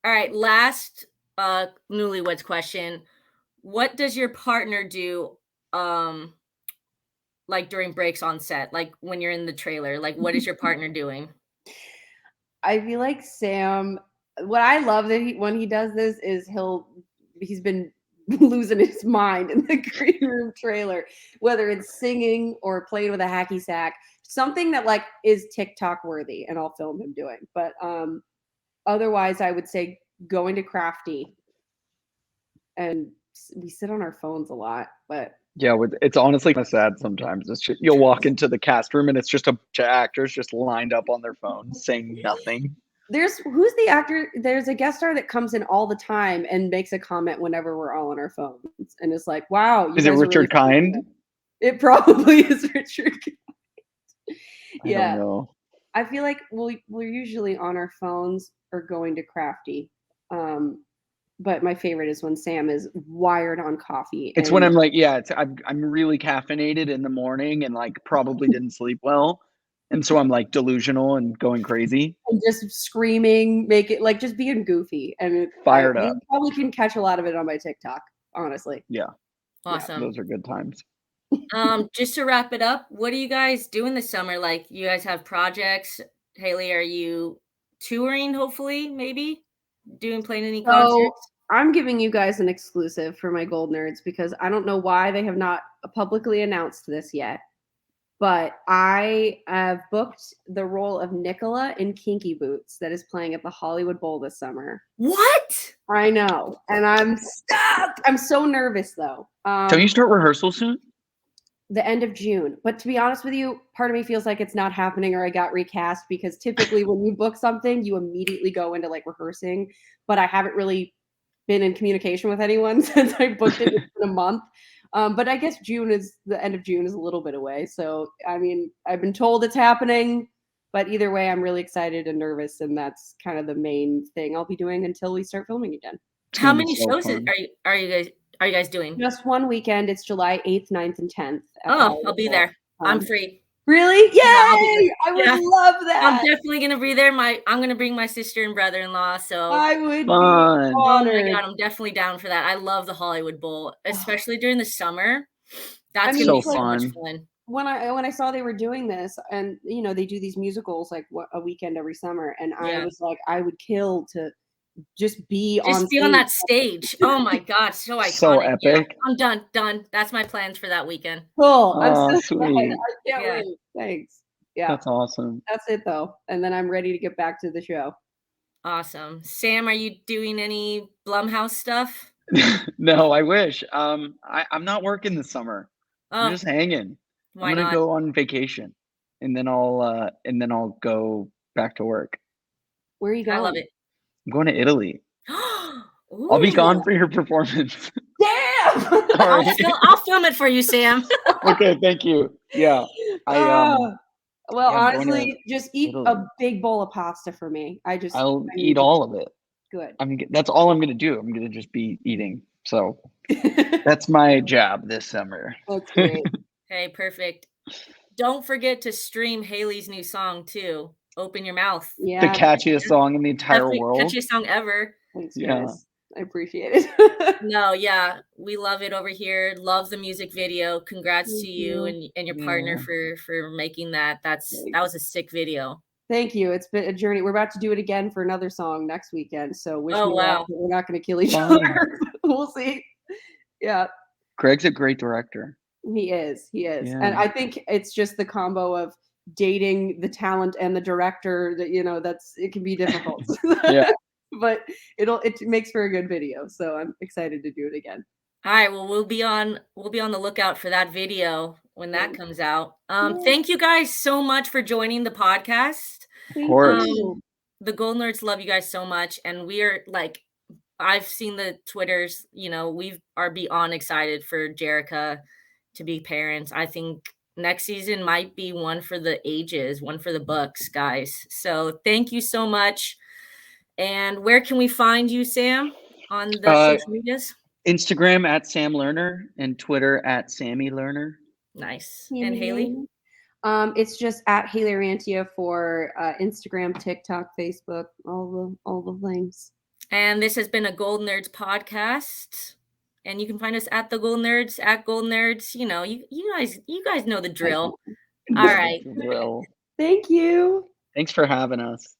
[SPEAKER 1] All right, last newlyweds question. What does your partner do like during breaks on set? Like when you're in the trailer, like what is your partner doing?
[SPEAKER 2] I feel like Sam, what I love that when he does this is he's been losing his mind in the green room trailer, whether it's singing or playing with a hacky sack, something that like is TikTok worthy, and I'll film him doing. But otherwise I would say going to Crafty, and we sit on our phones a lot, but
[SPEAKER 3] yeah, it's honestly kind of sad sometimes. It's just, you'll walk into the cast room and it's just a bunch of actors just lined up on their phones saying nothing.
[SPEAKER 2] Who's the actor? There's a guest star that comes in all the time and makes a comment whenever we're all on our phones, and it's like, wow.
[SPEAKER 3] Is it Richard Kind?
[SPEAKER 2] It probably is Richard Kind. Yeah.
[SPEAKER 3] I don't know.
[SPEAKER 2] I feel like we're usually on our phones or going to Crafty. But my favorite is when Sam is wired on coffee.
[SPEAKER 3] It's when I'm like, I'm really caffeinated in the morning and like probably didn't sleep well. And so I'm like delusional and going crazy.
[SPEAKER 2] And just screaming, make it like just being goofy. And
[SPEAKER 3] fired up.
[SPEAKER 2] You probably can catch a lot of it on my TikTok, honestly.
[SPEAKER 3] Yeah.
[SPEAKER 1] Awesome.
[SPEAKER 3] Yeah, those are good times.
[SPEAKER 1] Just to wrap it up, what are you guys doing this summer? Like you guys have projects. Haley, are you touring, hopefully, maybe? Playing any concerts?
[SPEAKER 2] I'm giving you guys an exclusive for my Goldnerds because I don't know why they have not publicly announced this yet. But I have booked the role of Nicola in Kinky Boots that is playing at the Hollywood Bowl this summer.
[SPEAKER 1] What?
[SPEAKER 2] I know. And I'm stuck. I'm so nervous though.
[SPEAKER 3] Don't you start rehearsal soon?
[SPEAKER 2] The end of June. But to be honest with you, part of me feels like it's not happening or I got recast, because typically when you book something, you immediately go into like rehearsing. But I haven't really been in communication with anyone since I booked it in a month. But I guess the end of June is a little bit away. So, I mean, I've been told it's happening, but either way, I'm really excited and nervous. And that's kind of the main thing I'll be doing until we start filming again.
[SPEAKER 1] How many shows are you guys doing?
[SPEAKER 2] Just one weekend. It's July 8th, 9th, and 10th.
[SPEAKER 1] Oh, I'll be there. I'm free.
[SPEAKER 2] Really? Yay!
[SPEAKER 1] Yeah,
[SPEAKER 2] I would love that.
[SPEAKER 1] I'm definitely gonna be there. I'm gonna bring my sister and brother-in-law. So
[SPEAKER 2] I would be
[SPEAKER 1] honored. Oh my God, I'm definitely down for that. I love the Hollywood Bowl, especially during the summer. That's gonna be so much fun.
[SPEAKER 2] When I saw they were doing this, and you know they do these musicals like a weekend every summer, and I was like, I would kill to just be on
[SPEAKER 1] that stage. Oh my God, so iconic.
[SPEAKER 3] So epic.
[SPEAKER 1] Yeah, I'm done. That's my plans for that weekend.
[SPEAKER 2] Cool.
[SPEAKER 3] Oh,
[SPEAKER 2] I'm so
[SPEAKER 3] sweet.
[SPEAKER 2] excited. I can't wait. Thanks. Yeah.
[SPEAKER 3] That's awesome.
[SPEAKER 2] That's it though. And then I'm ready to get back to the show.
[SPEAKER 1] Awesome. Sam, are you doing any Blumhouse stuff?
[SPEAKER 3] No, I wish. I'm not working this summer. I'm just hanging.
[SPEAKER 1] Why
[SPEAKER 3] I'm gonna
[SPEAKER 1] not?
[SPEAKER 3] go on vacation, and then I'll go back to work.
[SPEAKER 2] Where are you going?
[SPEAKER 1] I love it.
[SPEAKER 3] I'm going to Italy. I'll be
[SPEAKER 1] Ooh.
[SPEAKER 3] gone for your performance.
[SPEAKER 2] Damn.
[SPEAKER 3] Sorry.
[SPEAKER 1] I'll film it for you, Sam.
[SPEAKER 3] Okay, thank you. Yeah.
[SPEAKER 2] Well,
[SPEAKER 3] yeah, I'm going
[SPEAKER 2] honestly, just eat
[SPEAKER 3] Italy.
[SPEAKER 2] a big bowl of pasta for me.
[SPEAKER 3] I'll
[SPEAKER 2] need
[SPEAKER 3] eat all of it.
[SPEAKER 2] Good.
[SPEAKER 3] That's all I'm gonna do. I'm gonna just be eating. So that's my job this summer.
[SPEAKER 2] That's great.
[SPEAKER 1] Hey, perfect. Don't forget to stream Hayley's new song too. Open Your Mouth.
[SPEAKER 3] The catchiest song in the entire world.
[SPEAKER 1] Catchiest song ever.
[SPEAKER 2] Thanks,
[SPEAKER 3] Yeah.
[SPEAKER 2] guys. I appreciate it.
[SPEAKER 1] No, yeah, we love it over here. Love the music video. Congrats to you and your partner for making that. That was a sick video.
[SPEAKER 2] Thank you. It's been a journey. We're about to do it again for another song next weekend. So wish me luck.
[SPEAKER 1] Wow.
[SPEAKER 2] We're not going to kill each other. We'll see. Yeah.
[SPEAKER 3] Greg's a great director.
[SPEAKER 2] He is.
[SPEAKER 3] Yeah.
[SPEAKER 2] And I think it's just the combo of dating the talent and the director that, it can be difficult.
[SPEAKER 3] Yeah.
[SPEAKER 2] But it makes for a good video. So I'm excited to do it again.
[SPEAKER 1] All right. Well, we'll be on the lookout for that video when that comes out. Thank you guys so much for joining the podcast.
[SPEAKER 3] Of course.
[SPEAKER 1] The Goldnerds love you guys so much. And we are I've seen the Twitters, we are beyond excited for Gerica to be parents. I think next season might be one for the ages, one for the books, guys. So thank you so much. And where can we find you, Sam, on the social medias?
[SPEAKER 3] Instagram at Sam Lerner and Twitter at Sammy Lerner.
[SPEAKER 1] Nice. And Hayley?
[SPEAKER 2] It's just at Hayley Orrantia for Instagram, TikTok, Facebook, all the things.
[SPEAKER 1] And this has been a Goldnerds podcast. And you can find us at the Goldnerds, at Goldnerds. You guys know the drill. All right.
[SPEAKER 3] Drill.
[SPEAKER 2] Thank you.
[SPEAKER 3] Thanks for having us.